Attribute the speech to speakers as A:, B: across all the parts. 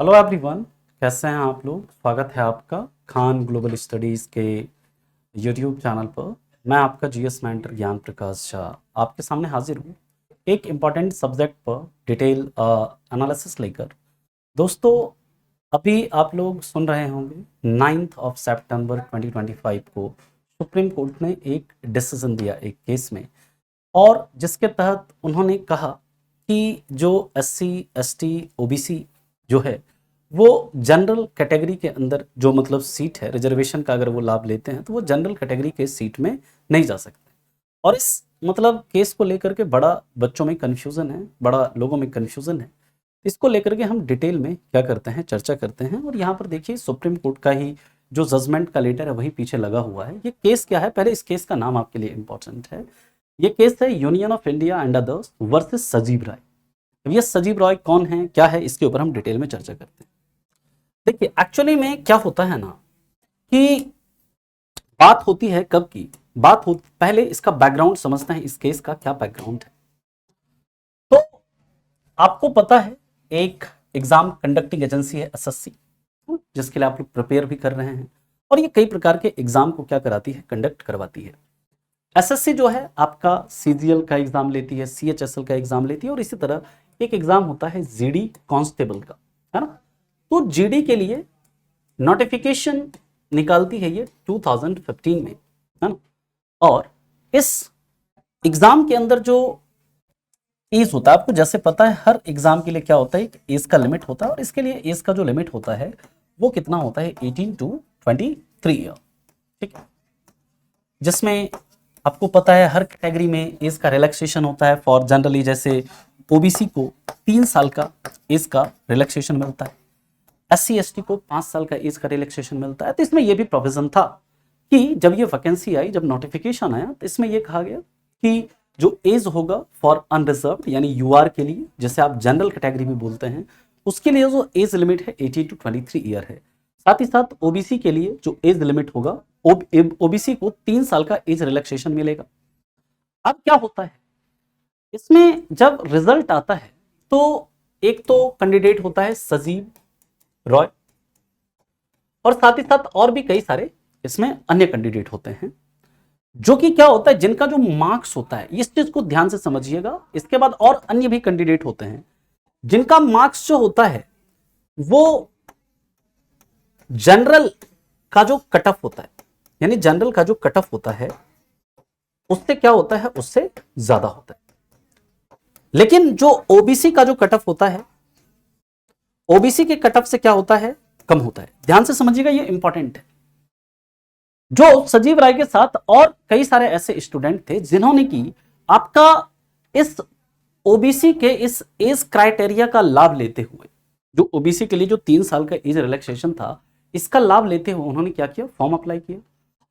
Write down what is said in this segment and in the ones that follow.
A: Hello everyone, कैसे हैं आप लोग। स्वागत है आपका खान ग्लोबल स्टडीज़ के यूट्यूब चैनल पर। मैं आपका जीएस मेंटर ज्ञान प्रकाश झा आपके सामने हाजिर हूँ एक इम्पॉर्टेंट सब्जेक्ट पर डिटेल एनालिसिस लेकर। दोस्तों, अभी आप लोग सुन रहे होंगे 9 सितंबर 2025 को सुप्रीम कोर्ट ने एक डिसीजन दिया एक केस में, और जिसके तहत उन्होंने कहा कि जो एससी एसटी ओबीसी जो है वो जनरल कैटेगरी के अंदर जो मतलब सीट है रिजर्वेशन का, अगर वो लाभ लेते हैं तो वो जनरल कैटेगरी के सीट में नहीं जा सकते। और इस मतलब केस को लेकर के बड़ा बच्चों में कन्फ्यूज़न है, बड़ा लोगों में कन्फ्यूज़न है। इसको लेकर के हम डिटेल में क्या करते हैं, चर्चा करते हैं। और यहाँ पर देखिए सुप्रीम कोर्ट का ही जो जजमेंट का लेटर है वही पीछे लगा हुआ है। ये केस क्या है, पहले इस केस का नाम आपके लिए इंपॉर्टेंट है। ये केस है union of India and others versus सजीव राय। अब ये सजीव राय कौन है, क्या है, इसके ऊपर हम डिटेल में चर्चा करते हैं। देखिए एक्चुअली में क्या होता है ना कि बात होती है कब की बात हो, पहले इसका बैकग्राउंड समझते हैं, इस केस का क्या बैकग्राउंड है। तो आपको पता है एक एग्जाम कंडक्टिंग एजेंसी है एसएससी, जिसके लिए आप लोग प्रिपेयर भी कर रहे हैं। और ये कई प्रकार के एग्जाम को क्या कराती है, कंडक्ट करवाती है। एसएससी जो है आपका सीजीएल का एग्जाम लेती है, सीएचएसएल का एग्जाम लेती है, और इसी तरह एक एग्जाम होता है जीडी कांस्टेबल का, है ना। तो जीडी के लिए नोटिफिकेशन निकालती है ये 2015 में, है ना। और इस एग्जाम के अंदर जो एज होता है, आपको जैसे पता है हर एग्जाम के लिए क्या होता है, एज का लिमिट होता है। और इसके लिए एज का जो लिमिट होता है वो कितना होता है, 18 टू 23 ईयर, ठीक है। जिसमें आपको पता है हर कैटेगरी में एज का रिलैक्सेशन होता है। फॉर जनरली जैसे ओबीसी को 3 साल का एज का रिलैक्सेशन मिलता है, एससी एसटी को 5 साल का एज का रिलैक्सेशन मिलता है। तो इसमें यह भी प्रोविजन था कि जब ये वैकेंसी आई, जब नोटिफिकेशन आया, तो इसमें यह कहा गया कि जो एज होगा फॉर अनरिजर्व यानी यूआर के लिए, जैसे आप जनरल कैटेगरी में बोलते हैं, उसके लिए जो एज लिमिट है 18 टू 23 ईयर है। साथ ही साथ ओबीसी के लिए जो एज लिमिट होगा, ओबीसी को 3 साल का एज रिलैक्सेशन मिलेगा। अब क्या होता है इसमें, जब रिजल्ट आता है तो एक तो कैंडिडेट होता है सजीव रॉय, और साथ ही साथ और भी कई सारे इसमें अन्य कैंडिडेट होते हैं, जो कि क्या होता है जिनका जो मार्क्स होता है, इस चीज को ध्यान से समझिएगा। इसके बाद और अन्य भी कैंडिडेट होते हैं जिनका मार्क्स जो होता है वो जनरल का जो कट ऑफ होता है, यानी जनरल का जो कट ऑफ होता है उससे क्या होता है, उससे ज्यादा होता है। लेकिन जो ओबीसी का जो कट ऑफ होता है, ओबीसी के कट ऑफ से क्या होता है, कम होता है। ध्यान से समझिएगा, ये इंपॉर्टेंट है। जो सजीव राय के साथ और कई सारे ऐसे स्टूडेंट थे जिन्होंने की आपका इस ओबीसी के इस एज क्राइटेरिया का लाभ लेते हुए, जो ओबीसी के लिए जो 3 साल का एज रिलैक्सेशन था, इसका लाभ लेते हुए उन्होंने क्या किया, फॉर्म अप्लाई किया।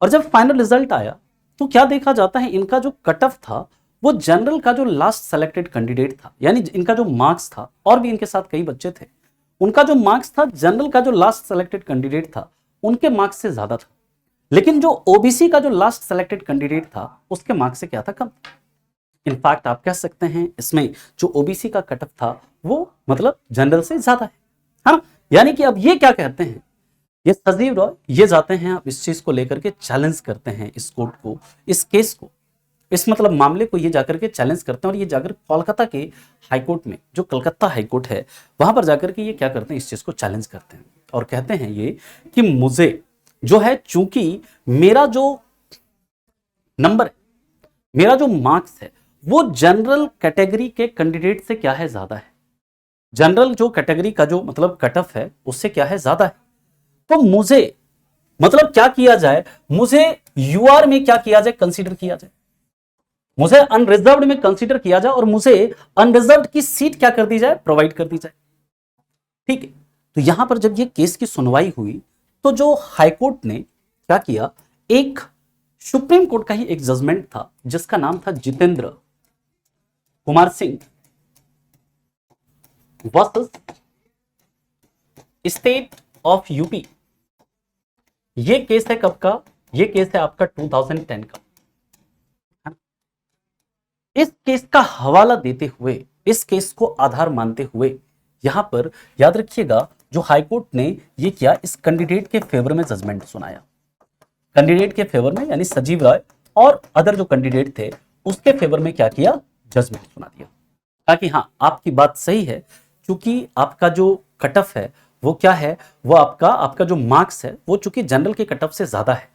A: और जब फाइनल रिजल्ट आया तो क्या देखा जाता है, इनका जो कट ऑफ था वो जनरल का जो लास्ट सेलेक्टेड कैंडिडेट था, यानी इनका जो मार्क्स था, और भी इनके साथ कई बच्चे थे, उनका जो मार्क्स था जनरल का जो लास्ट सेलेक्टेड कैंडिडेट था उनके मार्क्स से ज्यादा था। लेकिन जो ओबीसी का जो लास्ट सेलेक्टेड कैंडिडेट था उसके मार्क्स से क्या था, कम। इनफैक्ट आप कह सकते हैं इसमें जो ओबीसी का कट ऑफ था वो मतलब जनरल से ज्यादा है ना। यानी कि अब ये क्या कहते हैं, ये सजीव रॉय ये जाते हैं, आप इस चीज को लेकर के चैलेंज करते हैं इस कोर्ट को, इस केस को, इस मतलब मामले को ये जाकर के चैलेंज करते हैं। और ये जाकर कोलकाता के हाईकोर्ट में, जो कलकत्ता हाईकोर्ट है, वहां पर जाकर के ये क्या करते हैं, इस चीज को चैलेंज करते हैं और कहते हैं ये कि मुझे जो है, चूंकि मेरा जो नंबर है, मेरा जो मार्क्स है वो जनरल कैटेगरी के कैंडिडेट से क्या है, ज्यादा है। जनरल जो कैटेगरी का जो मतलब कट ऑफ है उससे क्या है, ज्यादा है। तो मुझे मतलब क्या किया जाए, मुझे यूआर में क्या किया जाए, कंसीडर किया जाए, मुझे अनरिजर्व्ड में कंसीडर किया जाए, और मुझे अनरिजर्व्ड की सीट क्या कर दी जाए, प्रोवाइड कर दी जाए। ठीक है। तो यहां पर जब ये केस की सुनवाई हुई तो जो हाईकोर्ट ने क्या किया, एक सुप्रीम कोर्ट का ही एक जजमेंट था जिसका नाम था Jitendra Kumar Singh versus state of UP. ये केस है कब का, ये केस है आपका 2010 का। इस केस का हवाला देते हुए, इस केस को आधार मानते हुए, यहां पर याद रखिएगा जो हाईकोर्ट ने ये किया, इस कैंडिडेट के फेवर में जजमेंट सुनाया। कैंडिडेट के फेवर में यानी सजीव रॉय और अदर जो कैंडिडेट थे उसके फेवर में क्या किया, जजमेंट सुना दिया, ताकि हाँ आपकी बात सही है, क्योंकि आपका जो कट ऑफ है वो क्या है, वो आपका जो मार्क्स है वो चूंकि जनरल के कट ऑफ से ज्यादा है,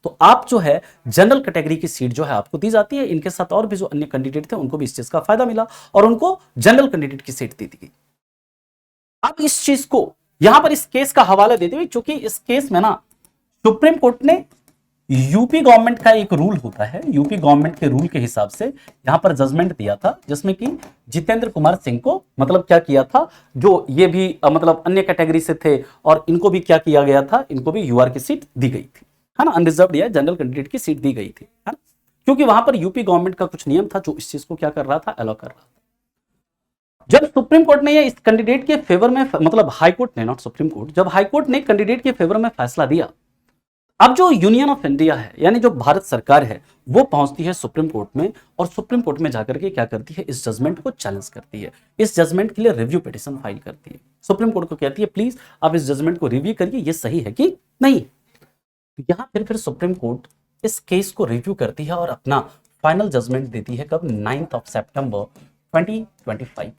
A: तो आप जो है जनरल कैटेगरी की सीट जो है आपको दी जाती है। इनके साथ और भी जो अन्य कैंडिडेट थे उनको भी इस चीज का फायदा मिला और उनको जनरल कैंडिडेट की सीट दे दी गई। अब इस चीज को यहां पर इस केस का हवाला देते हुए, क्योंकि इस केस में ना सुप्रीम कोर्ट ने यूपी गवर्नमेंट का एक रूल होता है, यूपी गवर्नमेंट के रूल के हिसाब से यहां पर जजमेंट दिया था, जिसमें कि जितेंद्र कुमार सिंह को मतलब क्या किया था, जो ये भी मतलब अन्य कैटेगरी से थे और इनको भी क्या किया गया था, इनको भी यूआर की सीट दी गई थी, है ना, अनरिजर्व्ड या जनरल कैंडिडेट की सीट दी गई थी, है ना, क्योंकि वहां पर यूपी गवर्नमेंट का कुछ नियम था जो इस चीज को क्या कर रहा था, अलाउ कर रहा था। जब सुप्रीम कोर्ट ने ये इस कैंडिडेट के फेवर में, मतलब हाई कोर्ट ने, नॉट सुप्रीम कोर्ट, जब हाई कोर्ट ने कैंडिडेट के फेवर में फैसला दिया, अब जो यूनियन ऑफ इंडिया है यानी जो भारत सरकार है वो पहुंचती है सुप्रीम कोर्ट में और सुप्रीम कोर्ट में जाकर के क्या करती है, इस जजमेंट को चैलेंज करती है, इस जजमेंट के लिए रिव्यू पिटीशन फाइल करती है, सुप्रीम कोर्ट को कहती है प्लीज आप इस जजमेंट को रिव्यू करिए, ये सही है कि नहीं। यहां फिर सुप्रीम कोर्ट इस केस को रिव्यू करती है और अपना फाइनल जजमेंट देती है कब, 9 सितंबर 2025।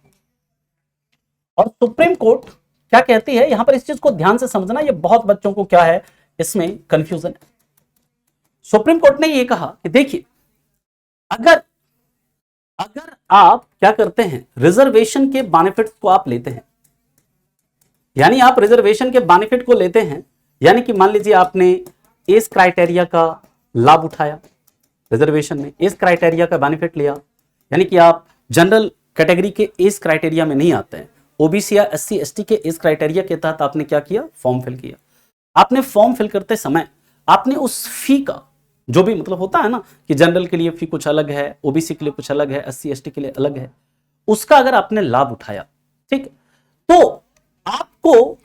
A: और सुप्रीम कोर्ट क्या कहती है, यहां पर इस चीज को ध्यान से समझना, ये बहुत बच्चों को क्या है इसमें कंफ्यूजन है। सुप्रीम कोर्ट ने ये कहा कि देखिए अगर आप क्या करते हैं, रिजर्वेशन के बेनिफिट्स को आप लेते हैं, यानी आप रिजर्वेशन के बेनिफिट को लेते हैं, यानी कि मान लीजिए आपने एज क्राइटेरिया का लाभ उठाया, रिजर्वेशन में एज क्राइटेरिया का बेनिफिट लिया, यानी कि आप जनरल कैटेगरी के एज क्राइटेरिया में नहीं आते हैं, ओबीसी या एससी एसटी के एज क्राइटेरिया के तहत आपने क्या किया, फॉर्म फिल किया। आपने फॉर्म फिल करते समय आपने उस फी का जो भी मतलब होता है ना कि जनरल के लिए फी कुछ अलग है, ओबीसी के लिए कुछ अलग है, एससी एसटी के लिए अलग है, उसका अगर आपने लाभ उठाया, ठीक, तो आपको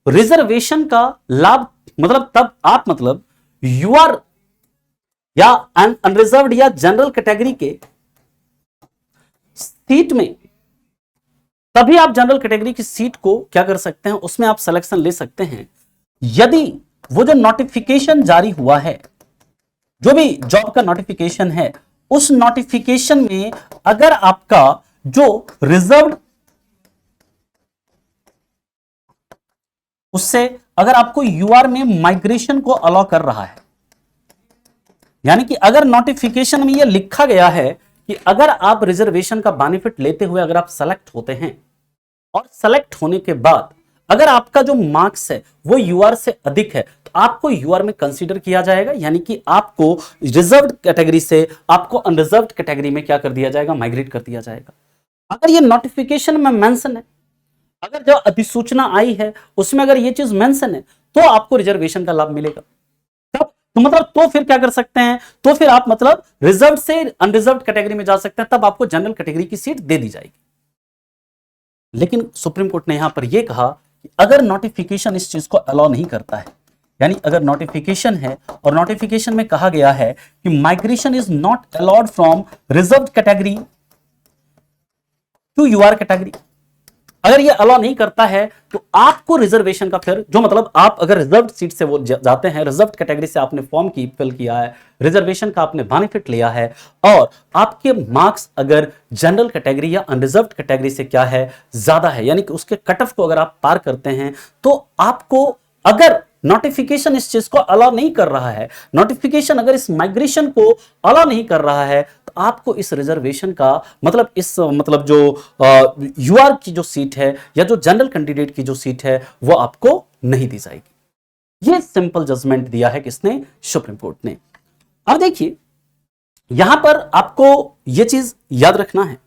A: रिजर्वेशन का लाभ मतलब तब आप मतलब यू आर या अनरिजर्व्ड या जनरल कैटेगरी के सीट में, तभी आप जनरल कैटेगरी की सीट को क्या कर सकते हैं, उसमें आप सिलेक्शन ले सकते हैं यदि वो जो नोटिफिकेशन जारी हुआ है, जो भी जॉब का नोटिफिकेशन है, उस नोटिफिकेशन में अगर आपका जो रिजर्व्ड, उससे अगर आपको यूआर में माइग्रेशन को अलाउ कर रहा है, यानी कि अगर नोटिफिकेशन में यह लिखा गया है कि अगर आप रिजर्वेशन का बेनिफिट लेते हुए अगर आप सेलेक्ट होते हैं और सेलेक्ट होने के बाद अगर आपका जो मार्क्स है वो यूआर से अधिक है, तो आपको यूआर में कंसीडर किया जाएगा, यानी कि आपको रिजर्व्ड कैटेगरी से आपको अनरिजर्व्ड कैटेगरी में क्या कर दिया जाएगा, माइग्रेट कर दिया जाएगा। अगर ये नोटिफिकेशन में मेंशन है, अगर जो अधिसूचना आई है उसमें अगर ये चीज मेंशन है, तो आपको रिजर्वेशन का लाभ मिलेगा। तब तो मतलब तो फिर क्या कर सकते हैं, तो फिर आप मतलब रिजर्व से अनरिजर्व्ड कैटेगरी में जा सकते हैं, तब आपको जनरल कैटेगरी की सीट दे दी जाएगी। लेकिन सुप्रीम कोर्ट ने यहां पर यह कहा कि अगर नोटिफिकेशन इस चीज को अलाउ नहीं करता है, यानी अगर नोटिफिकेशन है और नोटिफिकेशन में कहा गया है कि migration is not allowed from reserved category to UR category, अगर ये अलाउ नहीं करता है तो आपको रिजर्वेशन का फिर जो मतलब आप अगर रिजर्व सीट से वो जाते हैं, रिजर्व कैटेगरी से आपने फॉर्म की फिल किया है, रिजर्वेशन का आपने बेनिफिट लिया है और आपके मार्क्स अगर जनरल कैटेगरी या अनरिजर्व्ड कैटेगरी से क्या है, ज्यादा है, यानी कि उसके कट ऑफ को अगर आप पार करते हैं, तो आपको अगर नोटिफिकेशन इस चीज को अलाउ नहीं कर रहा है, नोटिफिकेशन अगर इस माइग्रेशन को अलाउ नहीं कर रहा है, तो आपको इस रिजर्वेशन का मतलब इस मतलब जो यूआर की जो सीट है या जो जनरल कैंडिडेट की जो सीट है वो आपको नहीं दी जाएगी। ये सिंपल जजमेंट दिया है किसने, सुप्रीम कोर्ट ने। अब देखिए यहां पर आपको यह चीज याद रखना है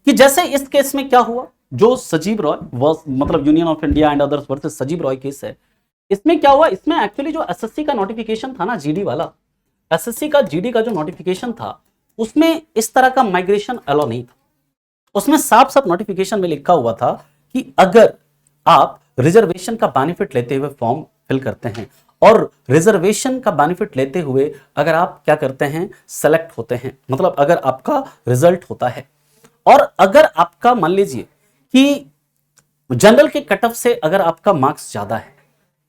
A: कि जैसे इस केस में क्या हुआ, जो सजीव रॉय मतलब union of India and others versus सजीव रॉय केस है, इसमें क्या हुआ, इसमें एक्चुअली जो एसएससी का नोटिफिकेशन था ना, जीडी वाला, एसएससी का जीडी का जो नोटिफिकेशन था उसमें इस तरह का माइग्रेशन अलाउ नहीं था। उसमें साफ साफ नोटिफिकेशन में लिखा हुआ था कि अगर आप रिजर्वेशन का बेनिफिट लेते हुए फॉर्म फिल करते हैं और रिजर्वेशन का बेनिफिट लेते हुए अगर आप क्या करते हैं, सेलेक्ट होते हैं, मतलब अगर आपका रिजल्ट होता है और अगर आपका मान लीजिए कि जनरल के कट ऑफ से अगर आपका मार्क्स ज्यादा है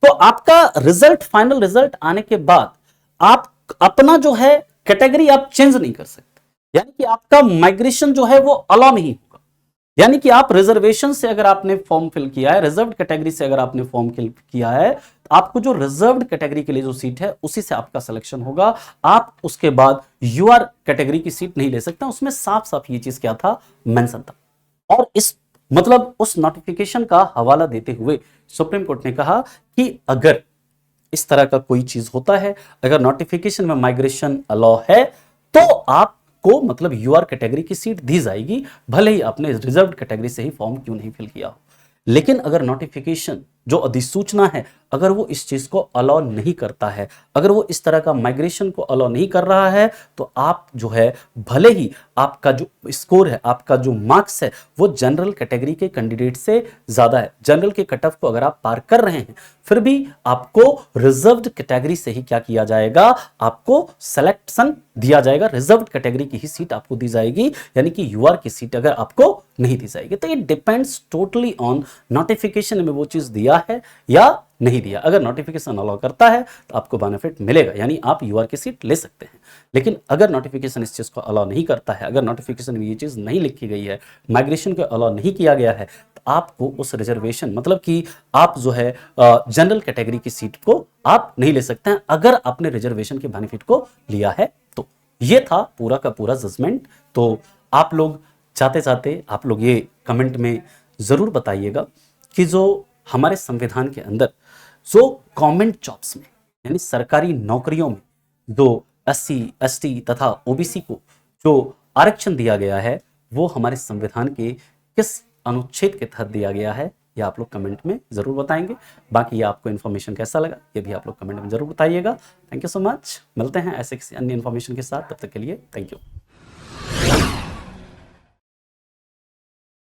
A: तो आपका रिजल्ट, फाइनल रिजल्ट आने के बाद आप अपना जो है कैटेगरी आप चेंज नहीं कर सकते, यानी कि आपका माइग्रेशन जो है वो अलाउ नहीं होगा। यानी कि आप रिजर्वेशन से अगर आपने फॉर्म फिल किया है, रिजर्व्ड कैटेगरी से अगर आपने फॉर्म फिल किया है, तो आपको जो रिजर्व्ड कैटेगरी के लिए जो सीट है उसी से आपका सिलेक्शन होगा। आप उसके बाद यूआर कैटेगरी की सीट नहीं ले सकते। उसमें साफ साफ ये चीज क्या था, मेंशन था। और इस मतलब उस नोटिफिकेशन का हवाला देते हुए सुप्रीम कोर्ट ने कहा कि अगर इस तरह का कोई चीज होता है, अगर नोटिफिकेशन में माइग्रेशन अलाउ है, तो आपको मतलब यूआर कैटेगरी की सीट दी जाएगी, भले ही आपने रिजर्व्ड कैटेगरी से ही फॉर्म क्यों नहीं फिल किया हो। लेकिन अगर नोटिफिकेशन जो अधिसूचना है अगर वो इस चीज को अलाउ नहीं करता है, अगर वो इस तरह का माइग्रेशन को अलाउ नहीं कर रहा है, तो आप जो है भले ही आपका जो स्कोर है, आपका जो मार्क्स है वो जनरल कैटेगरी के कैंडिडेट से ज्यादा है, जनरल के कट ऑफ को अगर आप पार कर रहे हैं, फिर भी आपको रिजर्व्ड कैटेगरी से ही क्या किया जाएगा, आपको सिलेक्शन दिया जाएगा, रिजर्व्ड कैटेगरी की ही सीट आपको दी जाएगी, यानी कि यूआर की सीट अगर आपको नहीं दी जाएगी। तो it depends totally on notification में वो चीज दिया है या नहीं दिया। अगर नोटिफिकेशन अलाउ करता है तो आपको बेनिफिट मिलेगा, यानी आप यूआर की सीट ले सकते हैं। लेकिन अगर नोटिफिकेशन इस चीज को अलाउ नहीं करता है, अगर नोटिफिकेशन में ये चीज नहीं लिखी गई है, माइग्रेशन को अलाउ नहीं किया गया है, तो आपको उस रिजर्वेशन मतलब कि आप जो है जनरल कैटेगरी की सीट को आप नहीं ले सकते हैं, अगर आपने रिजर्वेशन के बेनिफिट को लिया है तो। ये था पूरा का पूरा जजमेंट। तो आप लोग चाहते चाहते आप लोग ये कमेंट में जरूर बताइएगा कि जो हमारे संविधान के अंदर जो गवर्नमेंट जॉब्स में यानी सरकारी नौकरियों में जो एससी, एसटी तथा ओबीसी को जो आरक्षण दिया गया है, वो हमारे संविधान के किस अनुच्छेद के तहत दिया गया है, ये आप लोग कमेंट में जरूर बताएंगे। बाकी ये आपको इन्फॉर्मेशन कैसा लगा ये भी आप लोग कमेंट में जरूर बताइएगा। Thank you so much. मिलते हैं ऐसे किसी अन्य इन्फॉर्मेशन के साथ, तब तक के लिए थैंक यू।